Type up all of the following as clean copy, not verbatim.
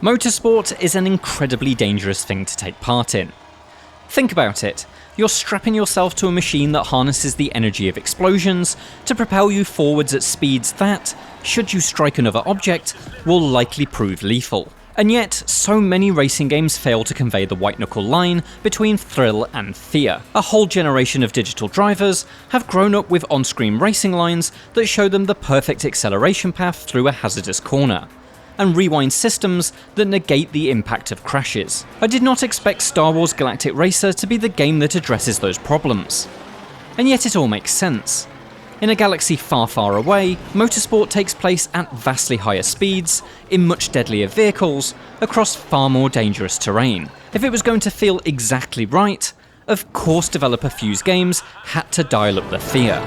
Motorsport is an incredibly dangerous thing to take part in. Think about it. You're strapping yourself to a machine that harnesses the energy of explosions to propel you forwards at speeds that, should you strike another object, will likely prove lethal. And yet, so many racing games fail to convey the white-knuckle line between thrill and fear. A whole generation of digital drivers have grown up with on-screen racing lines that show them the perfect acceleration path through a hazardous corner, and rewind systems that negate the impact of crashes. I did not expect Star Wars Galactic Racer to be the game that addresses those problems. And yet it all makes sense. In a galaxy far, far away, motorsport takes place at vastly higher speeds, in much deadlier vehicles, across far more dangerous terrain. If it was going to feel exactly right, of course developer Fuse Games had to dial up the fear.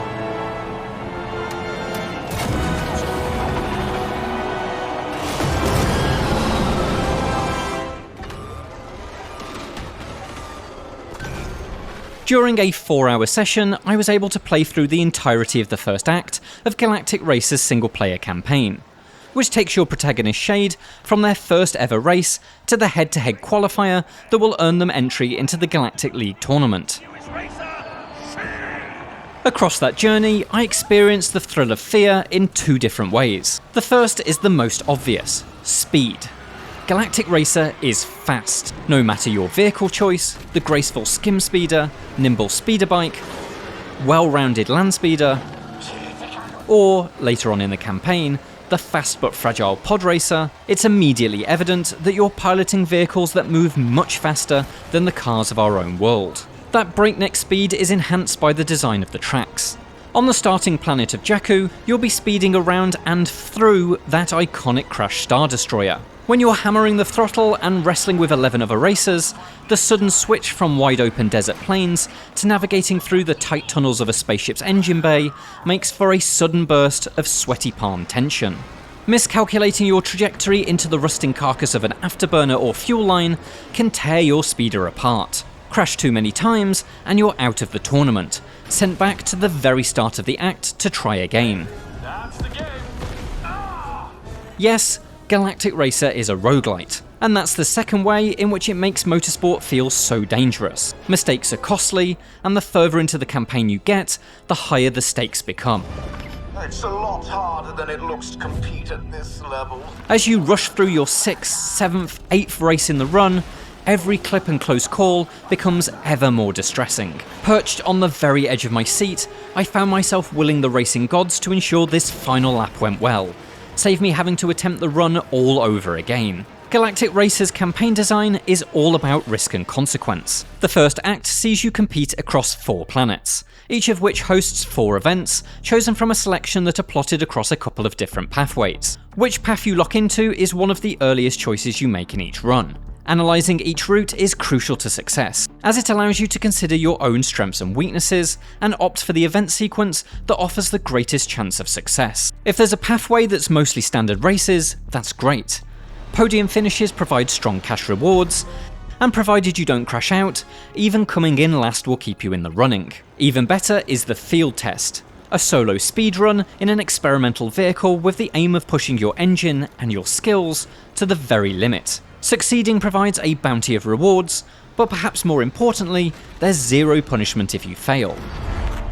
During a 4-hour session, I was able to play through the entirety of the first act of Galactic Racer's single-player campaign, which takes your protagonist Shade from their first ever race to the head-to-head qualifier that will earn them entry into the Galactic League tournament. Across that journey, I experienced the thrill of fear in 2 different ways. The first is the most obvious: speed. Galactic Racer is fast. No matter your vehicle choice, the graceful skim speeder, nimble speeder bike, well-rounded land speeder, or, later on in the campaign, the fast but fragile pod racer, it's immediately evident that you're piloting vehicles that move much faster than the cars of our own world. That breakneck speed is enhanced by the design of the tracks. On the starting planet of Jakku, you'll be speeding around and through that iconic crash Star Destroyer. When you're hammering the throttle and wrestling with 11 other racers, the sudden switch from wide-open desert plains to navigating through the tight tunnels of a spaceship's engine bay makes for a sudden burst of sweaty palm tension. Miscalculating your trajectory into the rusting carcass of an afterburner or fuel line can tear your speeder apart. Crash too many times and you're out of the tournament, sent back to the very start of the act to try again. That's the game. Yes, Galactic Racer is a roguelite, and that's the second way in which it makes motorsport feel so dangerous. Mistakes are costly, and the further into the campaign you get, the higher the stakes become. It's a lot harder than it looks to compete at this level. As you rush through your 6th, 7th, 8th race in the run, every clip and close call becomes ever more distressing. Perched on the very edge of my seat, I found myself willing the racing gods to ensure this final lap went well, save me having to attempt the run all over again. Galactic Racer's campaign design is all about risk and consequence. The first act sees you compete across 4 planets, each of which hosts 4 events, chosen from a selection that are plotted across a couple of different pathways. Which path you lock into is one of the earliest choices you make in each run. Analysing each route is crucial to success, as it allows you to consider your own strengths and weaknesses, and opt for the event sequence that offers the greatest chance of success. If there's a pathway that's mostly standard races, that's great. Podium finishes provide strong cash rewards, and provided you don't crash out, even coming in last will keep you in the running. Even better is the field test, a solo speedrun in an experimental vehicle with the aim of pushing your engine and your skills to the very limit. Succeeding provides a bounty of rewards, but perhaps more importantly, there's 0 punishment if you fail.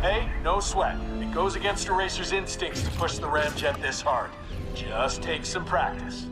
Hey, no sweat. It goes against a racer's instincts to push the ramjet this hard. Just take some practice.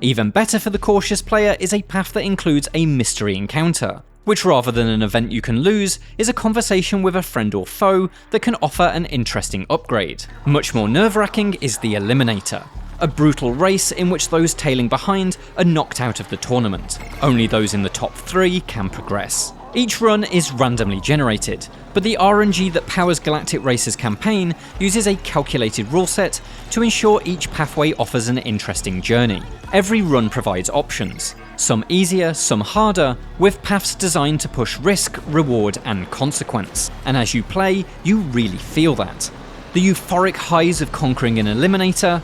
Even better for the cautious player is a path that includes a mystery encounter, which rather than an event you can lose, is a conversation with a friend or foe that can offer an interesting upgrade. Much more nerve-wracking is the Eliminator, a brutal race in which those tailing behind are knocked out of the tournament. Only those in the top 3 can progress. Each run is randomly generated, but the RNG that powers Galactic Racer's campaign uses a calculated rule set to ensure each pathway offers an interesting journey. Every run provides options, some easier, some harder, with paths designed to push risk, reward, and consequence. And as you play, you really feel that. The euphoric highs of conquering an Eliminator,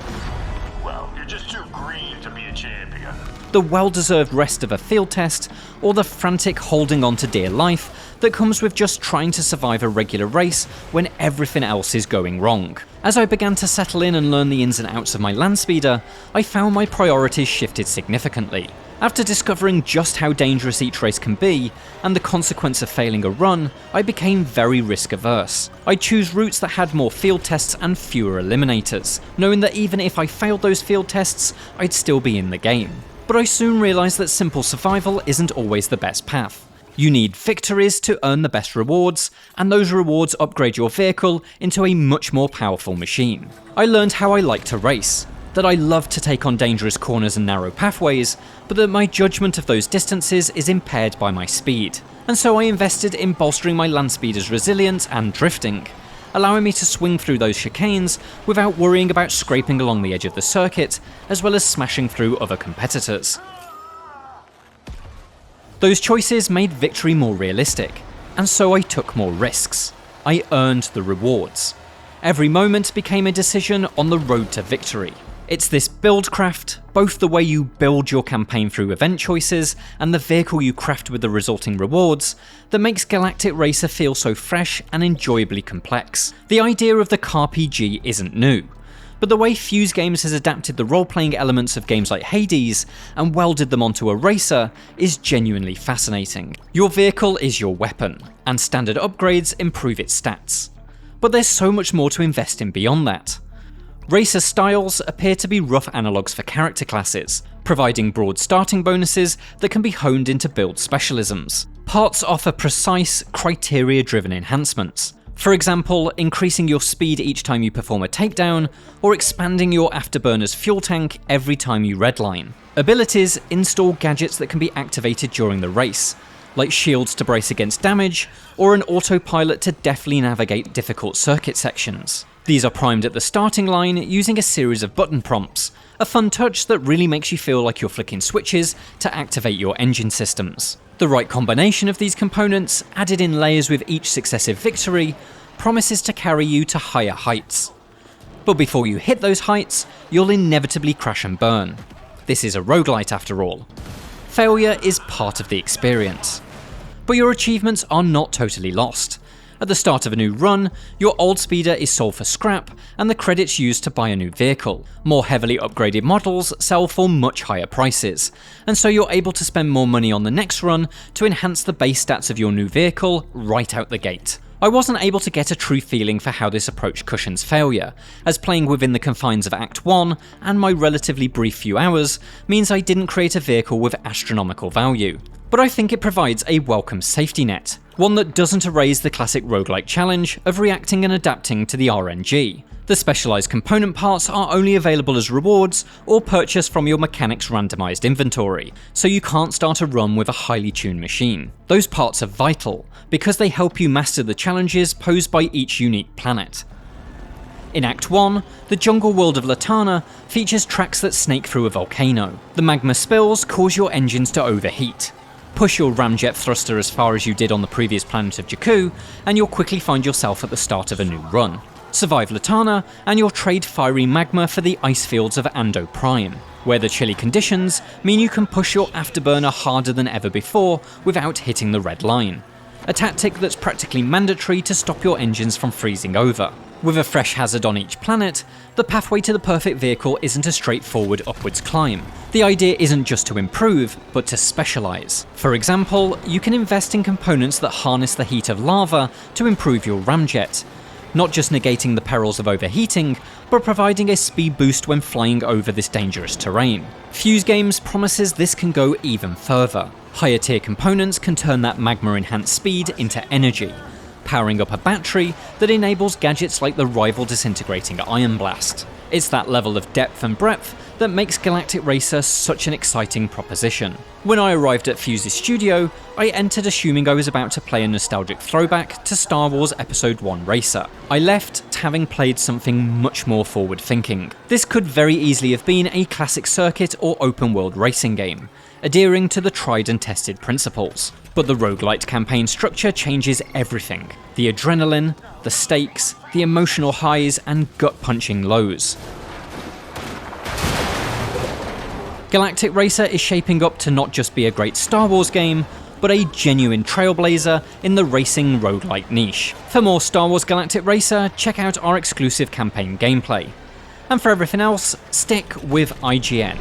Just too green to be a champion. the well-deserved rest of a field test, or the frantic holding on to dear life that comes with just trying to survive a regular race when everything else is going wrong. As I began to settle in and learn the ins and outs of my land speeder, I found my priorities shifted significantly, After discovering just how dangerous each race can be, and the consequence of failing a run, I became very risk-averse. I'd choose routes that had more field tests and fewer eliminators, knowing that even if I failed those field tests, I'd still be in the game. But I soon realised that simple survival isn't always the best path. You need victories to earn the best rewards, and those rewards upgrade your vehicle into a much more powerful machine. I learned how I like to race, that I love to take on dangerous corners and narrow pathways, but that my judgment of those distances is impaired by my speed. And so I invested in bolstering my land speeder's resilience and drifting, allowing me to swing through those chicanes without worrying about scraping along the edge of the circuit, as well as smashing through other competitors. Those choices made victory more realistic, and so I took more risks. I earned the rewards. Every moment became a decision on the road to victory. It's this buildcraft, both the way you build your campaign through event choices and the vehicle you craft with the resulting rewards, that makes Galactic Racer feel so fresh and enjoyably complex. The idea of the CarPG isn't new, but the way Fuse Games has adapted the role-playing elements of games like Hades and welded them onto a racer is genuinely fascinating. Your vehicle is your weapon, and standard upgrades improve its stats. But there's so much more to invest in beyond that. Racer styles appear to be rough analogues for character classes, providing broad starting bonuses that can be honed into build specialisms. Parts offer precise, criteria-driven enhancements. For example, increasing your speed each time you perform a takedown, or expanding your afterburner's fuel tank every time you redline. Abilities install gadgets that can be activated during the race, like shields to brace against damage, or an autopilot to deftly navigate difficult circuit sections. These are primed at the starting line using a series of button prompts, a fun touch that really makes you feel like you're flicking switches to activate your engine systems. The right combination of these components, added in layers with each successive victory, promises to carry you to higher heights. But before you hit those heights, you'll inevitably crash and burn. This is a roguelite after all. Failure is part of the experience. But your achievements are not totally lost. At the start of a new run, your old speeder is sold for scrap, and the credits used to buy a new vehicle. More heavily upgraded models sell for much higher prices, and so you're able to spend more money on the next run to enhance the base stats of your new vehicle right out the gate. I wasn't able to get a true feeling for how this approach cushions failure, as playing within the confines of Act 1 and my relatively brief few hours means I didn't create a vehicle with astronomical value. But I think it provides a welcome safety net, one that doesn't erase the classic roguelike challenge of reacting and adapting to the RNG. The specialised component parts are only available as rewards or purchased from your mechanic's randomised inventory, so you can't start a run with a highly tuned machine. Those parts are vital, because they help you master the challenges posed by each unique planet. In Act 1, the jungle world of Latana features tracks that snake through a volcano. The magma spills cause your engines to overheat. Push your ramjet thruster as far as you did on the previous planet of Jakku, and you'll quickly find yourself at the start of a new run. Survive Latana, and you'll trade fiery magma for the ice fields of Ando Prime, where the chilly conditions mean you can push your afterburner harder than ever before without hitting the red line. A tactic that's practically mandatory to stop your engines from freezing over. With a fresh hazard on each planet, the pathway to the perfect vehicle isn't a straightforward upwards climb. The idea isn't just to improve, but to specialise. For example, you can invest in components that harness the heat of lava to improve your ramjet, not just negating the perils of overheating, but providing a speed boost when flying over this dangerous terrain. Fuse Games promises this can go even further. Higher tier components can turn that magma-enhanced speed into energy, powering up a battery that enables gadgets like the rival disintegrating Iron Blast. It's that level of depth and breadth that makes Galactic Racer such an exciting proposition. When I arrived at Fuse's studio, I entered assuming I was about to play a nostalgic throwback to Star Wars Episode 1 Racer. I left having played something much more forward-thinking. This could very easily have been a classic circuit or open-world racing game, adhering to the tried and tested principles. But the roguelite campaign structure changes everything. The adrenaline, the stakes, the emotional highs and gut-punching lows. Galactic Racer is shaping up to not just be a great Star Wars game, but a genuine trailblazer in the racing roguelike niche. For more Star Wars Galactic Racer, check out our exclusive campaign gameplay. And for everything else, stick with IGN.